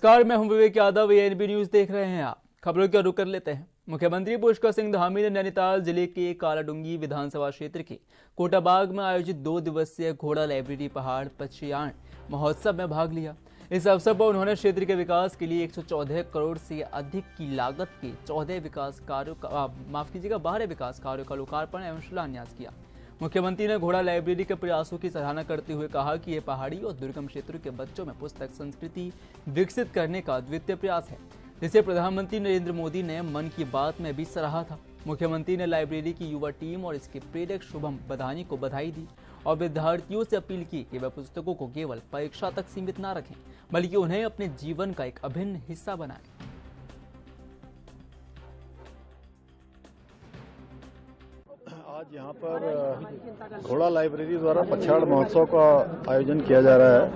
नमस्कार, मैं हूं विवेक यादव। एएनबी न्यूज देख रहे हैं आप। खबरों का रुख कर लेते हैं। मुख्यमंत्री पुष्कर सिंह धामी ने नैनीताल जिले के कालाडूंगी विधानसभा क्षेत्र के कोटाबाग में आयोजित 2 दिवसीय घोड़ा लाइब्रेरी पहाड़ पछयाण महोत्सव में भाग लिया। इस अवसर पर उन्होंने क्षेत्र के विकास के लिए 114 करोड़ से अधिक की लागत के 12 विकास कार्यों का 12 विकास कार्यों का लोकार्पण एवं शिलान्यास किया। मुख्यमंत्री ने घोड़ा लाइब्रेरी के प्रयासों की सराहना करते हुए कहा कि यह पहाड़ी और दुर्गम क्षेत्रों के बच्चों में पुस्तक संस्कृति विकसित करने का अद्वितीय प्रयास है, जिसे प्रधानमंत्री नरेंद्र मोदी ने मन की बात में भी सराहा था। मुख्यमंत्री ने लाइब्रेरी की युवा टीम और इसके प्रेरक शुभम बधानी को बधाई दी और विद्यार्थियों से अपील की कि वे पुस्तकों को केवल परीक्षा तक सीमित न रखें, बल्कि उन्हें अपने जीवन का एक अभिन्न हिस्सा बनाएं। आज यहाँ पर घोड़ा लाइब्रेरी द्वारा पछयाण महोत्सव का आयोजन किया जा रहा है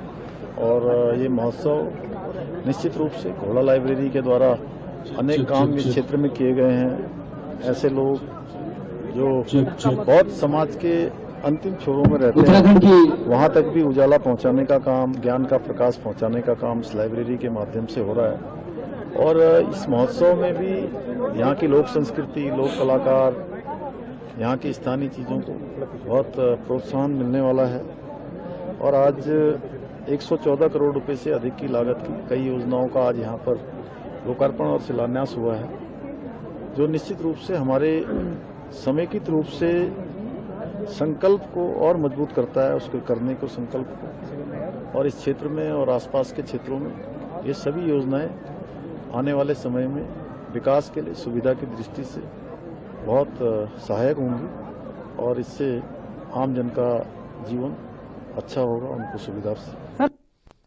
और ये महोत्सव निश्चित रूप से घोड़ा लाइब्रेरी के द्वारा अनेक काम इस क्षेत्र में किए गए हैं। ऐसे लोग जो बहुत समाज के अंतिम छोरों में रहते हैं, वहाँ तक भी उजाला पहुँचाने का काम, ज्ञान का प्रकाश पहुँचाने का काम इस लाइब्रेरी के माध्यम से हो रहा है। और इस महोत्सव में भी यहाँ की लोक संस्कृति, लोक कलाकार, यहाँ की स्थानीय चीज़ों को बहुत प्रोत्साहन मिलने वाला है। और आज 114 करोड़ रुपए से अधिक की लागत की कई योजनाओं का आज यहाँ पर लोकार्पण और शिलान्यास हुआ है, जो निश्चित रूप से हमारे समेकित रूप से संकल्प को और मजबूत करता है, उसको करने को संकल्प को। और इस क्षेत्र में और आसपास के क्षेत्रों में ये सभी योजनाएं आने वाले समय में विकास के लिए सुविधा की दृष्टि से बहुत सहायक होंगी और इससे आम जन का जीवन अच्छा होगा, उनको सुविधा से।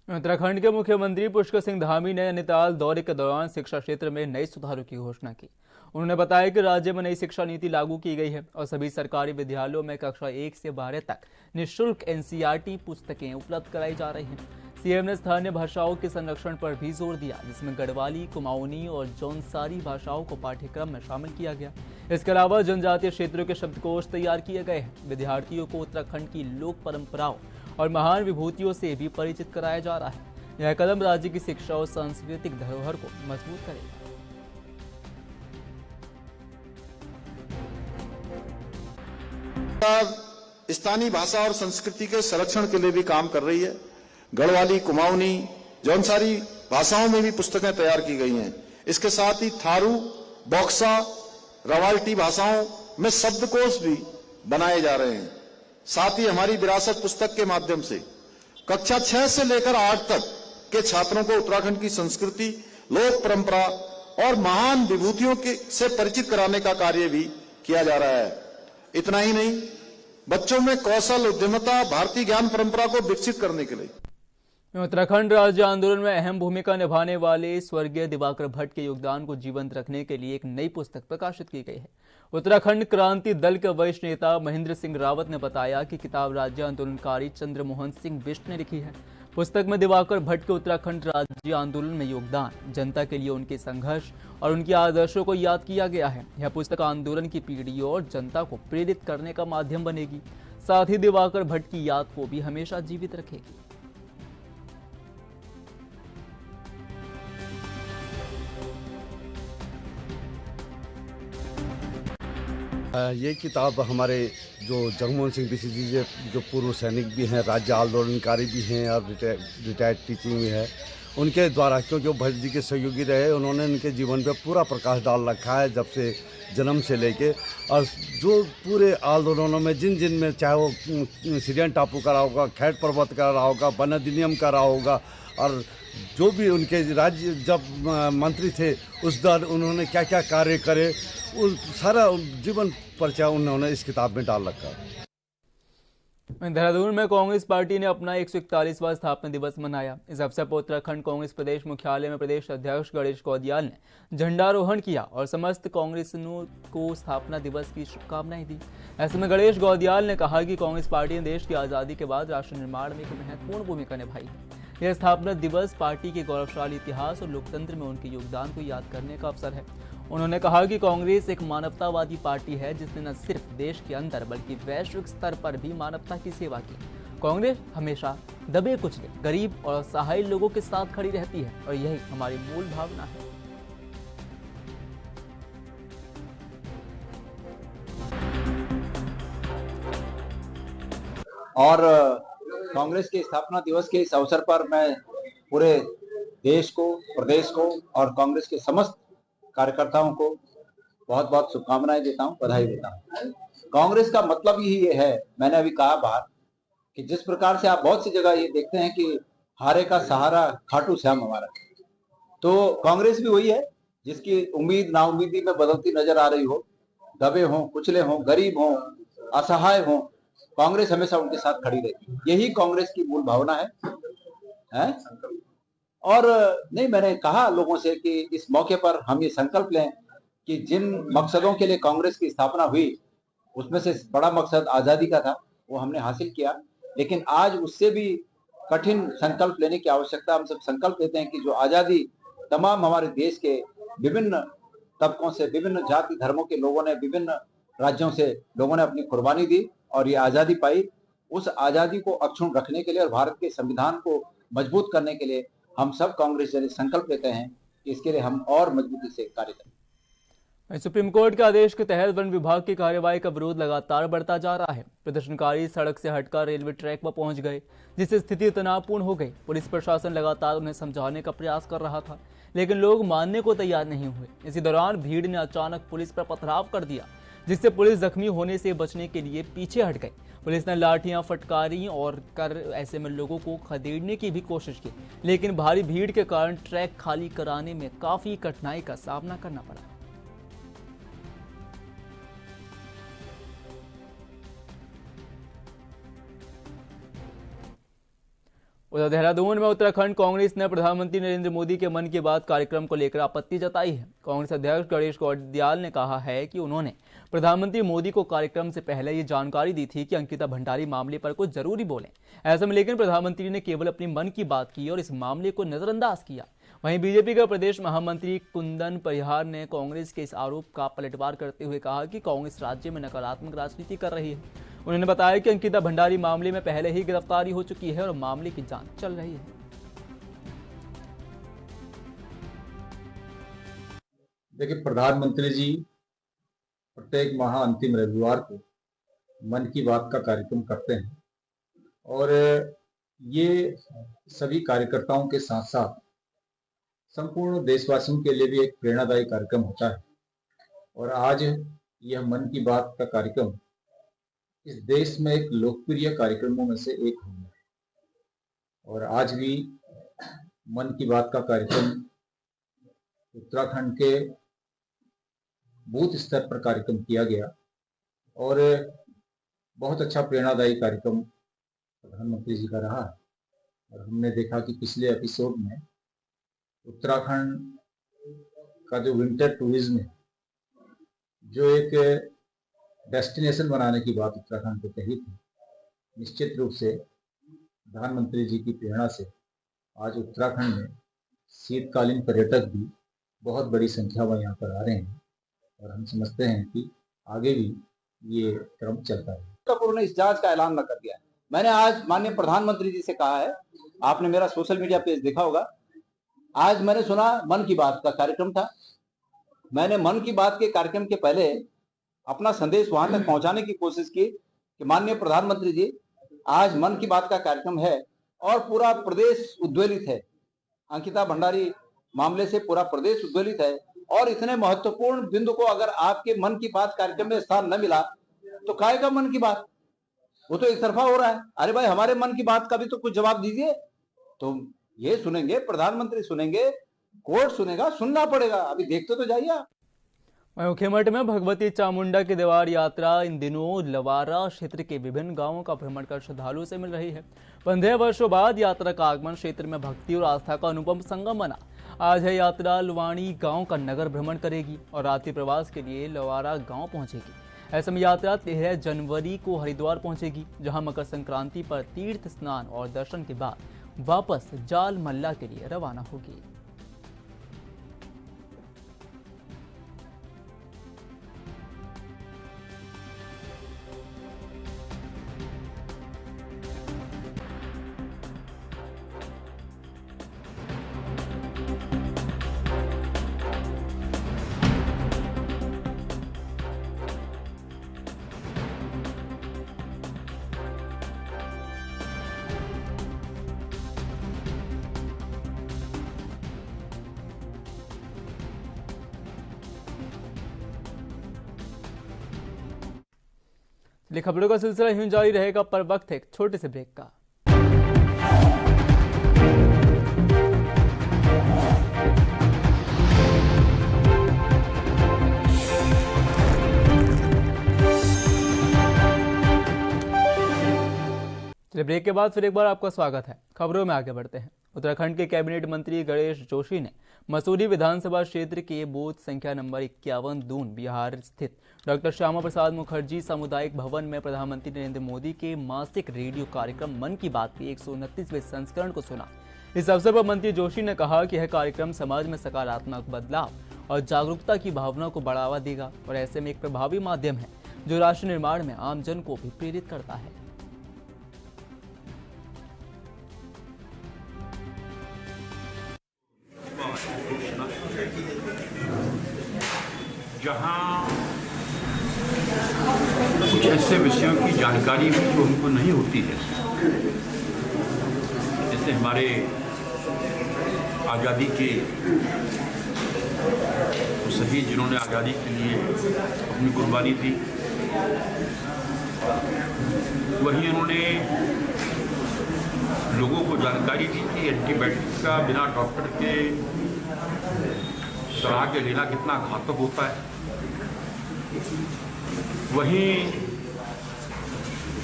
उत्तराखंड के मुख्यमंत्री पुष्कर सिंह धामी ने नैनीताल दौरे के दौरान शिक्षा क्षेत्र में नए सुधारों की घोषणा की। उन्होंने बताया कि राज्य में नई शिक्षा नीति लागू की गई है और सभी सरकारी विद्यालयों में कक्षा 1 से 12 तक निःशुल्क एनसीईआरटी पुस्तकें उपलब्ध कराई जा रही हैं। सीएम ने स्थानीय भाषाओं के संरक्षण पर भी जोर दिया, जिसमें गढ़वाली, कुमाऊनी और जौनसारी भाषाओं को पाठ्यक्रम में शामिल किया गया। इसके अलावा जनजातीय क्षेत्रों के शब्दकोश तैयार किए गए हैं। विद्यार्थियों को उत्तराखंड की लोक परंपराओं और महान विभूतियों से भी परिचित कराया जा रहा है। यह कदम राज्य की शिक्षा और सांस्कृतिक धरोहर को मजबूत करेगा। स्थानीय भाषा और संस्कृति के संरक्षण के लिए भी काम कर रही है। गढ़वाली, कुमाऊनी, जौनसारी भाषाओं में भी पुस्तकें तैयार की गई हैं। इसके साथ ही थारू, बॉक्सा, रवाल्टी भाषाओं में शब्दकोश भी बनाए जा रहे हैं। साथ ही हमारी विरासत पुस्तक के माध्यम से कक्षा 6 से लेकर 8 तक के छात्रों को उत्तराखंड की संस्कृति, लोक परंपरा और महान विभूतियों से परिचित कराने का कार्य भी किया जा रहा है। इतना ही नहीं, बच्चों में कौशल, उद्यमिता, भारतीय ज्ञान परंपरा को विकसित करने के लिए उत्तराखंड राज्य आंदोलन में अहम भूमिका निभाने वाले स्वर्गीय दिवाकर भट्ट के योगदान को जीवंत रखने के लिए एक नई पुस्तक प्रकाशित की गई है। उत्तराखंड क्रांति दल के वरिष्ठ नेता महेंद्र सिंह रावत ने बताया कि किताब राज्य आंदोलनकारी चंद्रमोहन सिंह बिष्ट ने लिखी है। पुस्तक में दिवाकर भट्ट के उत्तराखंड राज्य आंदोलन में योगदान, जनता के लिए उनके संघर्ष और उनके आदर्शों को याद किया गया है। यह पुस्तक आंदोलन की पीढ़ियों और जनता को प्रेरित करने का माध्यम बनेगी, साथ ही दिवाकर भट्ट की याद को भी हमेशा जीवित रखेगी। ये किताब हमारे जो जगमोहन सिंह बिष्ट जी जो पूर्व सैनिक भी हैं, राज्य आंदोलनकारी भी हैं और रिटायर्ड टीचिंग भी है, उनके द्वारा, क्योंकि वो भट्ट जी के सहयोगी रहे, उन्होंने उनके जीवन पे पूरा प्रकाश डाल रखा है, जब से जन्म से लेके। और जो पूरे आंदोलनों में जिन में, चाहे वो सिरियन टापू का रहा होगा, खैट पर्वत का रहा होगा, बन अधिनियम का रहा होगा, और जो भी उनके राज्य जब मंत्री थे उस दौरान उन्होंने क्या क्या कार्य करे, उस सारा जीवन परिचय उन्होंने इस किताब में डाल रखा है। देहरादून में कांग्रेस पार्टी ने अपना 141वां स्थापना दिवस मनाया। इस अवसर पर उत्तराखंड कांग्रेस प्रदेश मुख्यालय में प्रदेश अध्यक्ष गणेश गौदियाल ने झंडारोहण किया और समस्त कांग्रेसियों को स्थापना दिवस की शुभकामनाएं दी। ऐसे में गणेश गौदियाल ने कहा कि कांग्रेस पार्टी ने देश की आज़ादी के बाद राष्ट्र निर्माण में एक महत्वपूर्ण भूमिका निभाई है। यह स्थापना दिवस पार्टी के गौरवशाली इतिहास और लोकतंत्र में उनके योगदान को याद करने का अवसर है। उन्होंने कहा कि कांग्रेस एक मानवतावादी पार्टी है, जिसने न सिर्फ देश के अंदर बल्कि वैश्विक स्तर पर भी मानवता की सेवा की। कांग्रेस हमेशा दबे कुचले, गरीब और असहाय लोगों के साथ खड़ी रहती है और यही हमारी मूल भावना है। और कांग्रेस के स्थापना दिवस के इस अवसर पर मैं पूरे देश को, प्रदेश को और कांग्रेस के समस्त कार्यकर्ताओं को बहुत बहुत शुभकामनाएं देता हूं, बधाई देता हूं। कांग्रेस का मतलब ही ये है, मैंने अभी कहा बाहर, कि जिस प्रकार से आप बहुत सी जगह ये देखते हैं कि हारे का सहारा खाटू श्याम हमारा, तो कांग्रेस भी वही है जिसकी उम्मीद नाउम्मीदी में बदलती नजर आ रही हो, दबे हों, कुचले हों, गरीब हों, असहाय हों, कांग्रेस हमेशा उनके साथ खड़ी रहती है। यही कांग्रेस की मूल भावना है? और नहीं, मैंने कहा लोगों से कि इस मौके पर हम ये संकल्प लें कि जिन मकसदों के लिए कांग्रेस की स्थापना हुई, उसमें से बड़ा मकसद आजादी का था, वो हमने हासिल किया, लेकिन आज उससे भी कठिन संकल्प लेने की आवश्यकता। हम सब संकल्प लेते हैं कि जो आजादी तमाम हमारे देश के विभिन्न तबकों से, विभिन्न जाति धर्मों के लोगों ने, विभिन्न राज्यों से लोगों ने अपनी कुर्बानी दी और ये आजादी पाई, उस आजादी को अक्षुण्ण रखने के लिए और भारत के संविधान को मजबूत करने के लिए हम सब कांग्रेस जैसे संकल्प लेते हैं कि इसके लिए हम और मजबूती से कार्य करें। सुप्रीम कोर्ट के आदेश के तहत वन विभाग की कार्रवाई का विरोध लगातार बढ़ता जा रहा है। प्रदर्शनकारी सड़क से हटकर रेलवे ट्रैक पर पहुंच गए, जिससे स्थिति तनावपूर्ण हो गई। पुलिस प्रशासन लगातार उन्हें समझाने का प्रयास कर रहा था, लेकिन लोग मानने को तैयार नहीं हुए। इसी दौरान भीड़ ने अचानक पुलिस पर पथराव कर दिया, जिससे पुलिस जख्मी होने से बचने के लिए पीछे हट गई। पुलिस ने लाठियां फटकारी और कर ऐसे में लोगों को खदेड़ने की भी कोशिश की, लेकिन भारी भीड़ के कारण ट्रैक खाली कराने में काफी कठिनाई का सामना करना पड़ा। उधर देहरादून में उत्तराखंड कांग्रेस ने प्रधानमंत्री नरेंद्र मोदी के मन की बात कार्यक्रम को लेकर आपत्ति जताई है। कांग्रेस अध्यक्ष गणेश गौड़ियाल ने कहा है कि उन्होंने प्रधानमंत्री मोदी को कार्यक्रम से पहले ये जानकारी दी थी कि अंकिता भंडारी मामले पर कुछ जरूरी बोलें। ऐसे में लेकिन प्रधानमंत्री ने केवल अपनी मन की बात की और इस मामले को नजरअंदाज किया। वहीं बीजेपी का प्रदेश महामंत्री कुंदन परिहार ने कांग्रेस के इस आरोप का पलटवार करते हुए कहा कि कांग्रेस राज्य में नकारात्मक राजनीति कर रही है। उन्होंने बताया कि अंकिता भंडारी मामले में पहले ही गिरफ्तारी हो चुकी है और मामले की जांच चल रही है। देखिए, प्रधानमंत्री जी प्रत्येक माह अंतिम रविवार को मन की बात का कार्यक्रम करते हैं और ये सभी कार्यकर्ताओं के साथ साथ संपूर्ण देशवासियों के लिए भी एक प्रेरणादायी कार्यक्रम होता है। और आज यह मन की बात का कार्यक्रम इस देश में एक लोकप्रिय कार्यक्रमों में से एक हो गया। और आज भी मन की बात का कार्यक्रम उत्तराखंड के बूथ स्तर पर कार्यक्रम किया गया और बहुत अच्छा प्रेरणादायी कार्यक्रम प्रधानमंत्री जी का रहा है। और हमने देखा कि पिछले एपिसोड में उत्तराखंड का जो विंटर टूरिज्म है, जो एक डेस्टिनेशन बनाने की बात उत्तराखंड को कही थी, निश्चित रूप से प्रधानमंत्री जी की प्रेरणा से आज उत्तराखंड में शीतकालीन पर्यटक भी बहुत बड़ी संख्या में यहाँ पर आ रहे हैं और हम समझते हैं कि आगे भी ये क्रम चलता है। उन्होंने इस जांच का ऐलान न कर दिया। मैंने आज माननीय प्रधानमंत्री जी से कहा है, आपने मेरा सोशल मीडिया पेज देखा होगा, आज मैंने सुना मन की बात का कार्यक्रम था। मैंने मन की बात के कार्यक्रम के पहले अपना संदेश वहां तक पहुंचाने की कोशिश की कि माननीय प्रधानमंत्री जी, आज मन की बात का कार्यक्रम है और पूरा प्रदेश उद्वेलित है। अंकिता भंडारी मामले से पूरा प्रदेश उद्वेलित है और इतने महत्वपूर्ण बिंदु को अगर आपके मन की बात कार्यक्रम में स्थान न मिला तो काहे का मन की बात, वो तो एक तरफा हो रहा है। अरे भाई, हमारे मन की बात का भी तो कुछ जवाब दीजिए। तो ये सुनेंगे, प्रधानमंत्री सुनेंगे, कोर्ट सुनेगा, सुनना पड़ेगा। अभी देखते तो जाइए आप। मुख्यमंत्री में भगवती चामुंडा की दीवार यात्रा इन दिनों लवारा क्षेत्र के विभिन्न गांवों का भ्रमण कर श्रद्धालुओं से मिल रही है। 15 वर्षों बाद यात्रा का आगमन क्षेत्र में भक्ति और आस्था का अनुपम संगम बना। आज है यात्रा लुवानी गांव का नगर भ्रमण करेगी और रात्रि प्रवास के लिए लवारा गांव पहुंचेगी। ऐसे में यात्रा 13 जनवरी को हरिद्वार पहुंचेगी, जहां मकर संक्रांति पर तीर्थ स्नान और दर्शन के बाद वापस जाल मल्ला के लिए रवाना होगी। चलिए खबरों का सिलसिला यूं जारी रहेगा, पर वक्त है एक छोटे से ब्रेक का। ब्रेक के बाद फिर एक बार आपका स्वागत है। खबरों में आगे बढ़ते हैं। उत्तराखंड के कैबिनेट मंत्री गणेश जोशी ने मसूरी विधानसभा क्षेत्र के बूथ संख्या नंबर 51 दून बिहार स्थित डॉक्टर श्यामा प्रसाद मुखर्जी सामुदायिक भवन में प्रधानमंत्री नरेंद्र मोदी के मासिक रेडियो कार्यक्रम मन की बात के 129वें संस्करण को सुना। इस अवसर पर मंत्री जोशी ने कहा कि यह कार्यक्रम समाज में सकारात्मक बदलाव और जागरूकता की भावना को बढ़ावा देगा और ऐसे में एक प्रभावी माध्यम है जो राष्ट्र निर्माण में आम जन को भी प्रेरित करता है। जहाँ कुछ ऐसे विषयों की जानकारी भी जो उनको नहीं होती है, जैसे हमारे आज़ादी के शहीद जिन्होंने आज़ादी के लिए अपनी कुर्बानी दी, वहीं उन्होंने लोगों को जानकारी दी कि एंटीबायोटिक का बिना डॉक्टर के सलाह के लेना कितना घातक होता है। वहीं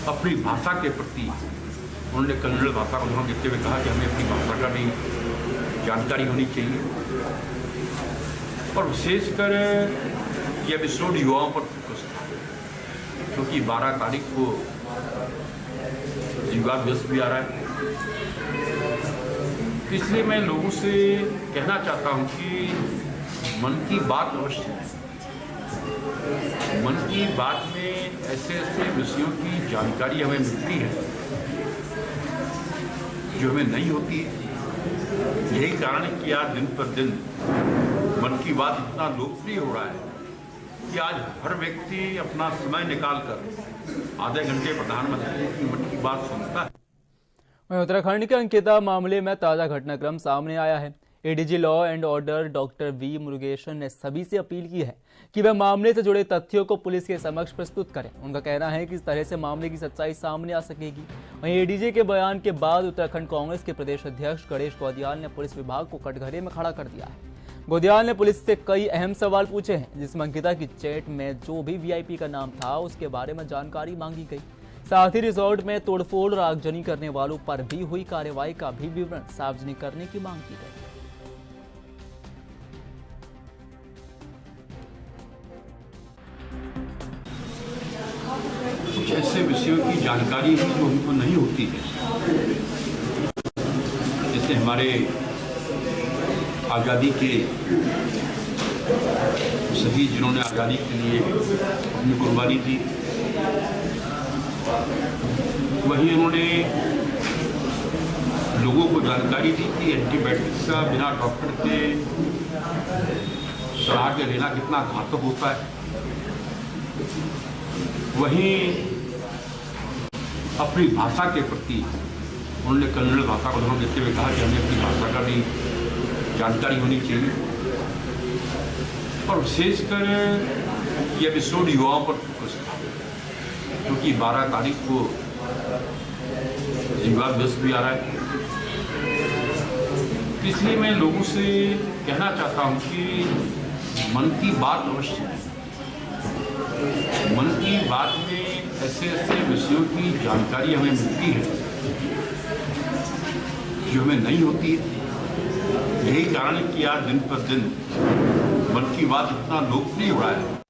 अपनी भाषा के प्रति उन्होंने कन्नड़ भाषा को ध्यान देते हुए कहा कि हमें अपनी भाषा का भी जानकारी होनी चाहिए और विशेषकर ये एपिसोड युवाओं पर फोकस था, क्योंकि 12 तारीख को युवा दिवस भी आ रहा है। इसलिए मैं लोगों से कहना चाहता हूँ कि मन की बात अवश्य है। मन की बात में ऐसे ऐसे विषयों की जानकारी हमें मिलती है जो हमें नहीं होती है। यही कारण है कि आज दिन पर दिन मन की बात इतना लोकप्रिय हो रहा है कि आज हर व्यक्ति अपना समय निकालकर आधे घंटे प्रधानमंत्री की मन की बात सुनता है। उत्तराखंड के अंकिता मामले में ताजा घटनाक्रम सामने आया है। ADG law and order doctor V Murugesan ने सभी से अपील की है कि वह मामले से जुड़े तथ्यों को पुलिस के समक्ष प्रस्तुत करें। उनका कहना है कि इस तरह से मामले की सच्चाई सामने आ सकेगी। वहीं एडीजी के बयान के बाद उत्तराखंड कांग्रेस के प्रदेश अध्यक्ष गणेश गौदियाल ने पुलिस विभाग को कटघरे में खड़ा कर दिया है। गौदियाल ने पुलिस से कई अहम सवाल पूछे हैं, जिसमें अंकिता की चैट में जो भी वीआईपी का नाम था उसके बारे में जानकारी मांगी गई। साथ ही रिजॉर्ट में तोड़फोड़ और आगजनी करने वालों पर भी हुई कार्रवाई का भी विवरण सार्वजनिक करने की मांग की गई। कुछ ऐसे विषयों की जानकारी भी जो उनको नहीं होती है, जैसे हमारे आज़ादी के शहीद जिन्होंने आज़ादी के लिए अपनी कुर्बानी दी, वहीं उन्होंने लोगों को जानकारी दी कि एंटीबायोटिक का बिना डॉक्टर के सलाह के लेना कितना घातक होता है। वहीं अपनी भाषा के प्रति उन्होंने कन्नड़ भाषा को ध्यान देते हुए कहा कि हमें अपनी भाषा का भी जानकारी होनी चाहिए और विशेषकर ये एपिसोड युवाओं पर फोकस था, क्योंकि 12 तारीख को युवा दिवस भी आ रहा है। इसलिए मैं लोगों से कहना चाहता हूँ कि मन की बात अवश्य है। मन की बात में ऐसे ऐसे विषयों की जानकारी हमें मिलती है जो हमें नहीं होती है। यही कारण है कि आज दिन पर दिन मन की बात इतना लोकप्रिय हो रहा है।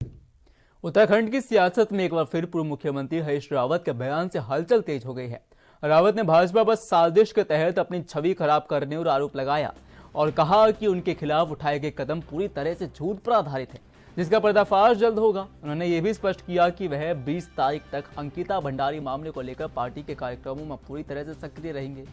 उत्तराखंड की सियासत में एक बार फिर पूर्व मुख्यमंत्री हरीश रावत के बयान से हलचल तेज हो गई है। रावत ने भाजपा पर साजिश के तहत अपनी छवि खराब करने और आरोप लगाया और कहा कि उनके खिलाफ उठाए गए कदम पूरी तरह से झूठ पर आधारित है, जिसका पर्दाफाश जल्द होगा। उन्होंने ये भी स्पष्ट किया कि वह 20 तारीख तक अंकिता भंडारी मामले को लेकर पार्टी के कार्यक्रमों में पूरी तरह से सक्रिय रहेंगे।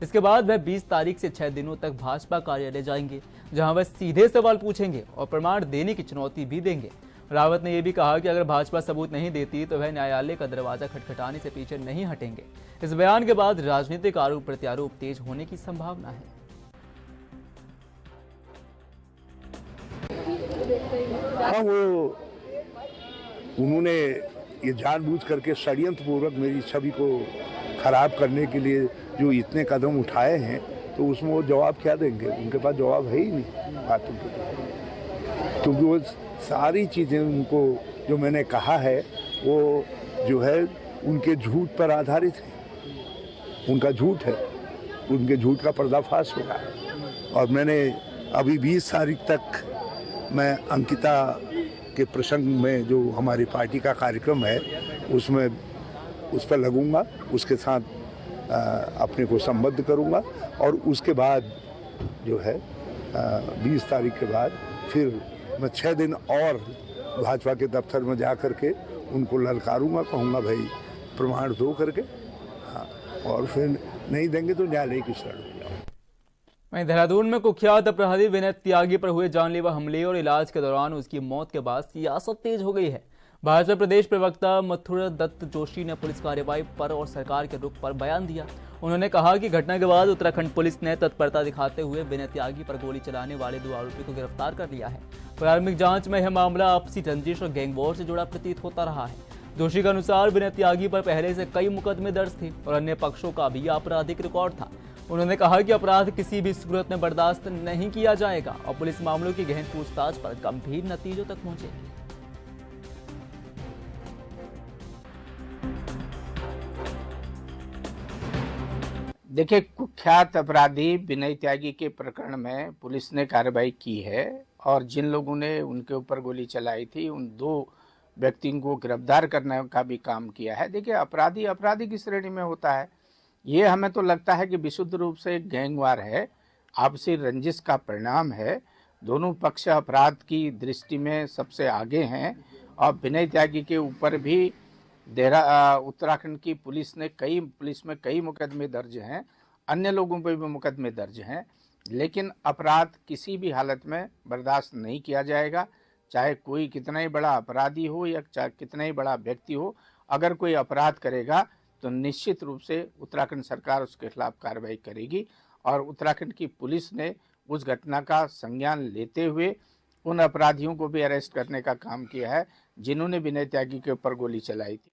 इसके बाद वह 20 तारीख से 6 दिनों तक भाजपा कार्यालय जाएंगे, जहां वह सीधे सवाल पूछेंगे और प्रमाण देने की चुनौती भी देंगे। रावत ने यह भी कहा कि अगर भाजपा सबूत नहीं देती तो वह न्यायालय का दरवाजा खटखटाने से पीछे नहीं हटेंगे। इस बयान के बाद राजनीतिक आरोप प्रत्यारोप तेज होने की संभावना है। हाँ, वो उन्होंने ये जानबूझ करके षड्यंत्रपूर्वक मेरी छवि को खराब करने के लिए जो इतने कदम उठाए हैं, तो उसमें वो जवाब क्या देंगे? उनके पास जवाब है ही नहीं बातों के, क्योंकि वो सारी चीज़ें उनको जो मैंने कहा है वो जो है उनके झूठ पर आधारित है। उनका झूठ है, उनके झूठ का पर्दाफाश हो रहा है। और मैंने अभी 20 तारीख तक मैं अंकिता के प्रसंग में जो हमारी पार्टी का कार्यक्रम है उसमें उस पर लगूंगा, उसके साथ अपने को संबद्ध करूंगा और उसके बाद जो है 20 तारीख के बाद फिर मैं 6 दिन और भाजपा के दफ्तर में जा करके उनको ललकारूंगा, कहूँगा भाई प्रमाण दो करके, हाँ, और फिर नहीं देंगे तो न्यायालय की शरण में जाओ। वहीं देहरादून में कुख्यात अपराधी विनय त्यागी पर हुए जानलेवा हमले और इलाज के दौरान उसकी मौत के बाद सियासत तेज हो गई है। भाजपा प्रदेश प्रवक्ता मथुर दत्त जोशी ने पुलिस कार्रवाई पर और सरकार के रुख पर बयान दिया। उन्होंने कहा कि घटना के बाद उत्तराखंड पुलिस ने तत्परता दिखाते हुए विनय त्यागी पर गोली चलाने वाले 2 आरोपी को गिरफ्तार कर लिया है। प्रारंभिक जांच में यह मामला आपसी रंजिश और गैंगवॉर से जुड़ा प्रतीत होता रहा है। जोशी के अनुसार विनय त्यागी पर पहले से कई मुकदमे दर्ज थे और अन्य पक्षों का भी आपराधिक रिकॉर्ड था। उन्होंने कहा कि अपराध किसी भी सूरत में बर्दाश्त नहीं किया जाएगा और पुलिस मामलों की गहन पूछताछ पर गंभीर नतीजों तक पहुंचेगी। देखिए, कुख्यात अपराधी विनय त्यागी के प्रकरण में पुलिस ने कार्रवाई की है और जिन लोगों ने उनके ऊपर गोली चलाई थी उन 2 व्यक्तियों को गिरफ्तार करने का भी काम किया है। देखिए, अपराधी अपराधी की श्रेणी में होता है। ये हमें तो लगता है कि विशुद्ध रूप से गैंगवार है, आपसी रंजिश का परिणाम है। दोनों पक्ष अपराध की दृष्टि में सबसे आगे हैं और विनय त्यागी के ऊपर भी उत्तराखंड की पुलिस में कई मुकदमे दर्ज हैं, अन्य लोगों पर भी मुकदमे दर्ज हैं। लेकिन अपराध किसी भी हालत में बर्दाश्त नहीं किया जाएगा, चाहे कोई कितना ही बड़ा अपराधी हो या चाहे कितना ही बड़ा व्यक्ति हो। अगर कोई अपराध करेगा तो निश्चित रूप से उत्तराखंड सरकार उसके खिलाफ कार्रवाई करेगी और उत्तराखंड की पुलिस ने उस घटना का संज्ञान लेते हुए उन अपराधियों को भी अरेस्ट करने का काम किया है जिन्होंने विनय त्यागी के ऊपर गोली चलाई थी।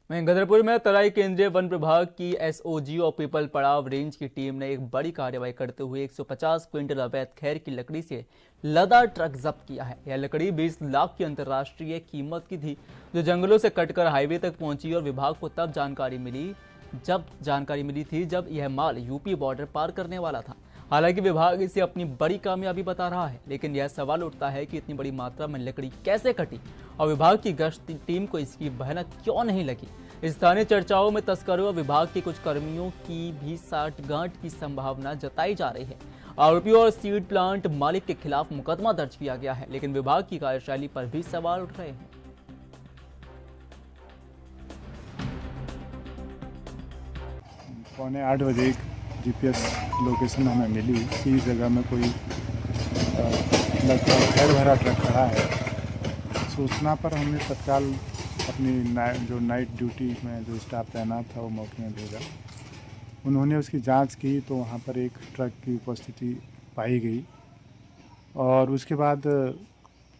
वहीं गदरपुर में तराई केंद्रीय वन विभाग की एसओजी और पीपल पड़ाव रेंज की टीम ने एक बड़ी कार्रवाई करते हुए 150 क्विंटल अवैध खैर की लकड़ी से लदा ट्रक जब्त किया है। यह लकड़ी 20 लाख की अंतर्राष्ट्रीय कीमत की थी, जो जंगलों से कटकर हाईवे तक पहुंची और विभाग को तब जानकारी मिली थी जब यह माल यूपी बॉर्डर पार करने वाला था। हालांकि विभाग इसे अपनी बड़ी कामयाबी बता रहा है, लेकिन यह सवाल उठता है कि इतनी बड़ी मात्रा में लकड़ी कैसे कटी और विभाग की गश्त टीम को इसकी भयानक क्यों नहीं लगी। स्थानीय चर्चाओं में तस्करों और विभाग के कुछ कर्मियों की भी साठगांठ की संभावना जताई जा रही है। आरोपियों और सीड प्लांट मालिक के खिलाफ मुकदमा दर्ज किया गया है, लेकिन विभाग की कार्यशैली पर भी सवाल उठ रहे हैं। पौने 8 बजे एक जीपीएस लोकेशन हमें मिली कि इस जगह में कोई लगभग खैर भरा ट्रक खड़ा है। सूचना पर हमने तत्काल अपनी जो नाइट ड्यूटी में जो स्टाफ तैनात था वो मौके में भेजा। उन्होंने उसकी जांच की तो वहाँ पर एक ट्रक की उपस्थिति पाई गई और उसके बाद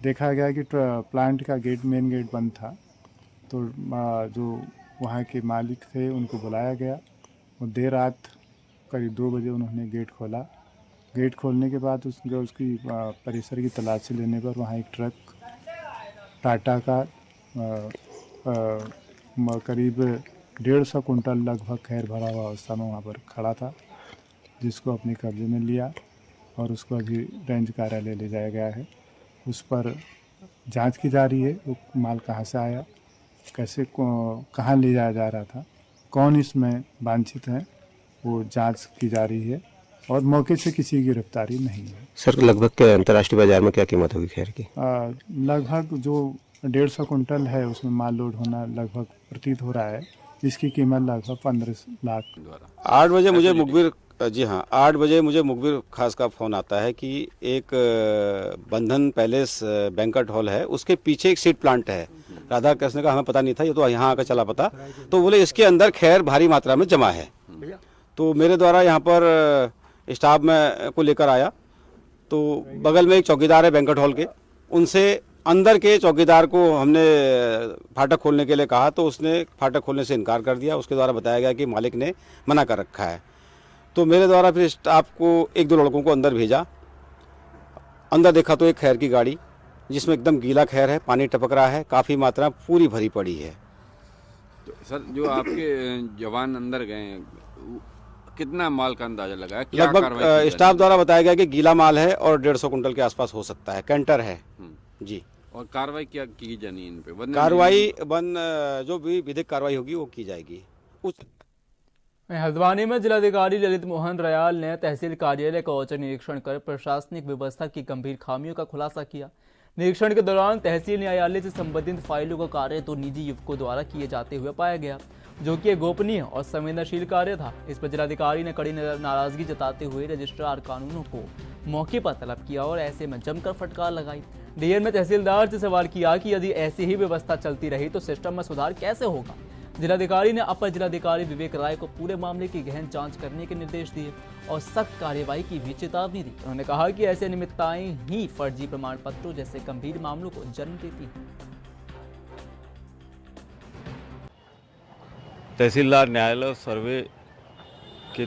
देखा गया कि प्लांट का मेन गेट बंद था। तो जो वहाँ के मालिक थे उनको बुलाया गया और देर रात करीब 2 बजे उन्होंने गेट खोला। गेट खोलने के बाद उसकी परिसर की तलाशी लेने पर वहाँ एक ट्रक टाटा का करीब 150 कुंटल लगभग खैर भरा हुआ अवस्था में वहाँ पर खड़ा था, जिसको अपने कब्जे में लिया और उसको अभी रेंज कार्यालय ले जाया गया है। उस पर जांच की जा रही है, वो माल कहाँ से आया, कैसे कहाँ ले जाया जा रहा था, कौन इसमें वांछित है, वो जांच की जा रही है और मौके से किसी की गिरफ्तारी नहीं है। सर, लगभग अंतर्राष्ट्रीय बाजार में क्या कीमत होगी खैर की? लगभग जो 150 कुंटल है उसमें माल लोड होना लगभग प्रतीत हो रहा है। इसकी कीमत लगभग 15 लाख। 8 बजे मुझे मुखबिर, जी हाँ, 8 बजे मुझे मुखबिर खास का फ़ोन आता है कि एक बंधन पैलेस बैंक्वेट हॉल है, उसके पीछे एक सीड प्लांट है। राधा कृष्ण का हमें पता नहीं था, ये तो यहाँ आकर चला पता। तो बोले इसके अंदर खैर भारी मात्रा में जमा है। तो मेरे द्वारा यहाँ पर स्टाफ में को लेकर आया, तो बगल में एक चौकीदार है बैंक्वेट हॉल के, उनसे अंदर के चौकीदार को हमने फाटक खोलने के लिए कहा तो उसने फाटक खोलने से इनकार कर दिया। उसके द्वारा बताया गया कि मालिक ने मना कर रखा है। तो मेरे द्वारा फिर स्टाफ को 1-2 लड़कों को अंदर भेजा। अंदर देखा तो एक खैर की गाड़ी जिसमें एकदम गीला खैर है, पानी टपक रहा है, काफ़ी मात्रा पूरी भरी पड़ी है। तो सर जो आपके जवान अंदर गए, कितना माल का अंदाजा लगा है? क्या लगभग स्टाफ द्वारा बताया गया कि गीला माल है और 150 कुंटल के आसपास हो सकता है, कैंटर है जी। और कार्रवाई क्या की जानी इन पे? कार्रवाई जो भी विधिक कार्रवाई होगी वो की जाएगी। हल्द्वानी में जिलाधिकारी ललित मोहन रयाल ने तहसील कार्यालय का औचक निरीक्षण कर प्रशासनिक व्यवस्था की गंभीर खामियों का खुलासा किया। निरीक्षण के दौरान तहसील न्यायालय से संबंधित फाइलों का कार्य तो निजी युवकों द्वारा किए जाते हुए पाया गया, जो कि एक गोपनीय और संवेदनशील कार्य था। इस पर जिलाधिकारी ने कड़ी नाराजगी जताते हुए रजिस्ट्रार कानूनों को मौके पर तलब किया और ऐसे में जमकर फटकार लगाई। डीएन ने तहसीलदार से सवाल किया कि यदि ऐसी ही व्यवस्था चलती रही तो सिस्टम में सुधार कैसे होगा। जिलाधिकारी ने अपर जिलाधिकारी विवेक राय को पूरे मामले की गहन जांच करने के निर्देश दिए और सख्त कार्रवाई की भी चेतावनी दी। उन्होंने कहा कि ऐसी अनियमितताएं ही फर्जी प्रमाण पत्रों जैसे गंभीर मामलों को जन्म देती हैं। तहसीलदार न्यायालय सर्वे के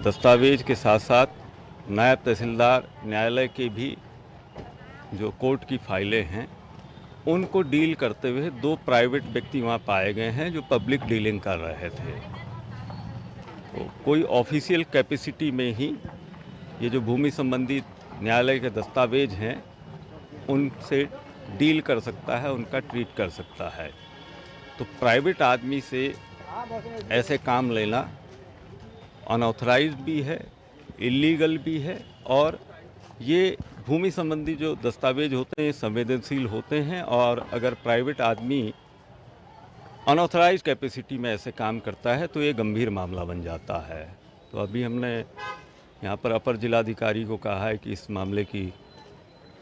दस्तावेज के साथ साथ नायब तहसीलदार न्यायालय के भी जो कोर्ट की फाइलें हैं उनको डील करते हुए 2 प्राइवेट व्यक्ति वहाँ पाए गए हैं जो पब्लिक डीलिंग कर रहे थे। तो कोई ऑफिशियल कैपेसिटी में ही ये जो भूमि संबंधी न्यायालय के दस्तावेज हैं उनसे डील कर सकता है, उनका ट्रीट कर सकता है। तो प्राइवेट आदमी से ऐसे काम लेना अनऑथराइज्ड भी है, इलीगल भी है और ये भूमि संबंधी जो दस्तावेज होते हैं संवेदनशील होते हैं और अगर प्राइवेट आदमी अनऑथराइज्ड कैपेसिटी में ऐसे काम करता है तो ये गंभीर मामला बन जाता है। तो अभी हमने यहाँ पर अपर जिलाधिकारी को कहा है कि इस मामले की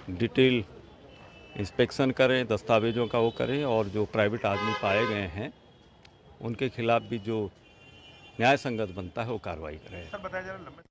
डिटेल इंस्पेक्शन करें, दस्तावेजों का वो करें और जो प्राइवेट आदमी पाए गए हैं उनके खिलाफ भी जो न्याय संगत बनता है वो कार्रवाई करें।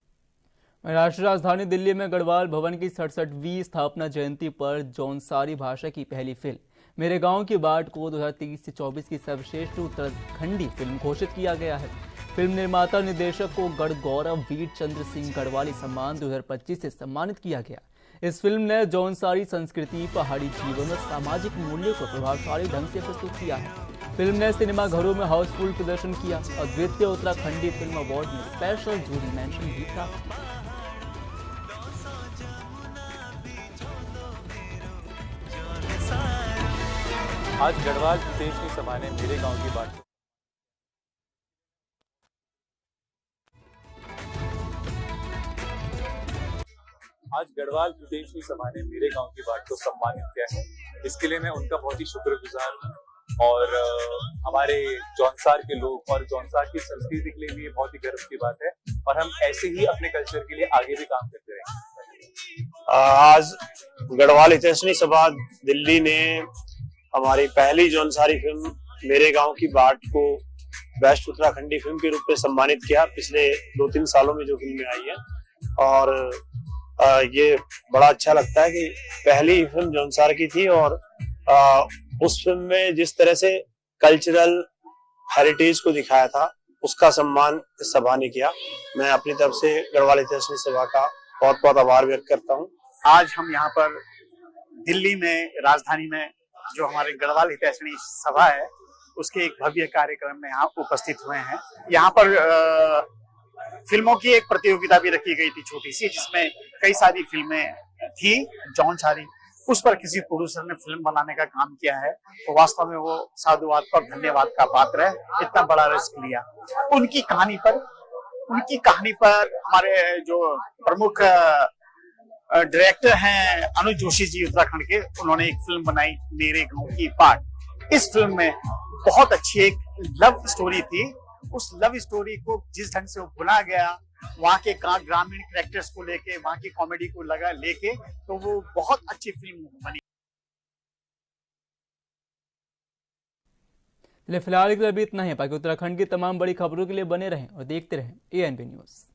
राष्ट्रीय राजधानी दिल्ली में गढ़वाल भवन की 67वीं स्थापना जयंती पर जौनसारी भाषा की पहली फिल्म मेरे गांव की बाट को 2023 से 24 की सर्वश्रेष्ठ उत्तराखंडी फिल्म घोषित किया गया है। फिल्म निर्माता निर्देशक को गढ़ गौरव वीर चंद्र सिंह गढ़वाली सम्मान 2025 से सम्मानित किया गया। इस फिल्म ने जौनसारी संस्कृति, पहाड़ी जीवन और सामाजिक मूल्यों को प्रभावशाली ढंग से प्रस्तुत किया है। फिल्म ने सिनेमा घरों में हाउसफुल प्रदर्शन किया और द्वितीय उत्तराखंडी फिल्म अवार्ड में स्पेशल जूरी मेंशन भी प्राप्त किया। आज गढ़वाल प्रदेश की सभा ने मेरे गांव की बात आज गढ़वाल प्रदेश की सभा ने मेरे गांव की बात को सम्मानित किया है। इसके लिए मैं उनका बहुत ही शुक्रगुजार हूँ और हमारे जौनसार के लोग और जौनसार की संस्कृति के लिए भी ये बहुत ही गर्व की बात है और हम ऐसे ही अपने कल्चर के लिए आगे भी काम करते रहेंगे। आज गढ़वाल हितैषणी सभा दिल्ली ने हमारी पहली जौनसारी फिल्म मेरे गांव की बाट को बेस्ट उत्तराखंडी फिल्म के रूप में सम्मानित किया। पिछले 2-3 सालों में जो फिल्में आई है और ये बड़ा अच्छा लगता है कि पहली फिल्म जौनसार की थी और उस फिल्म में जिस तरह से कल्चरल हेरिटेज को दिखाया था उसका सम्मान इस सभा ने किया। मैं अपनी तरफ से गढ़वाल हितैषणी सभा का बहुत बहुत आभार व्यक्त करता हूँ। आज हम यहाँ पर दिल्ली में राजधानी में जो हमारे गढ़वाल हितैषणी सभा है उसके एक भव्य कार्यक्रम में यहाँ उपस्थित हुए हैं। यहाँ पर फिल्मों की एक प्रतियोगिता भी रखी गई थी छोटी सी, जिसमें कई सारी फिल्में थी जौनसारी। उस पर किसी प्रोड्यूसर ने फिल्म बनाने का काम किया है तो वास्तव में वो साधुवाद और धन्यवाद का पात्र है। इतना बड़ा रिस्क लिया। उनकी कहानी पर हमारे जो प्रमुख डायरेक्टर हैं अनुज जोशी जी उत्तराखंड के, उन्होंने एक फिल्म बनाई मेरे गांव की बाट। इस फिल्म में बहुत अच्छी एक लव स्टोरी थी। उस लव स्टोरी को जिस ढंग से वो बुना गया, वहाँ के ग्रामीण कैरेक्टर्स को लेके, वहाँ की कॉमेडी को लेके, तो वो बहुत अच्छी फिल्म बनी। फिलहाल के लिए अभी इतना ही। बाकी उत्तराखंड की तमाम बड़ी खबरों के लिए बने रहें और देखते रहें ANB न्यूज़।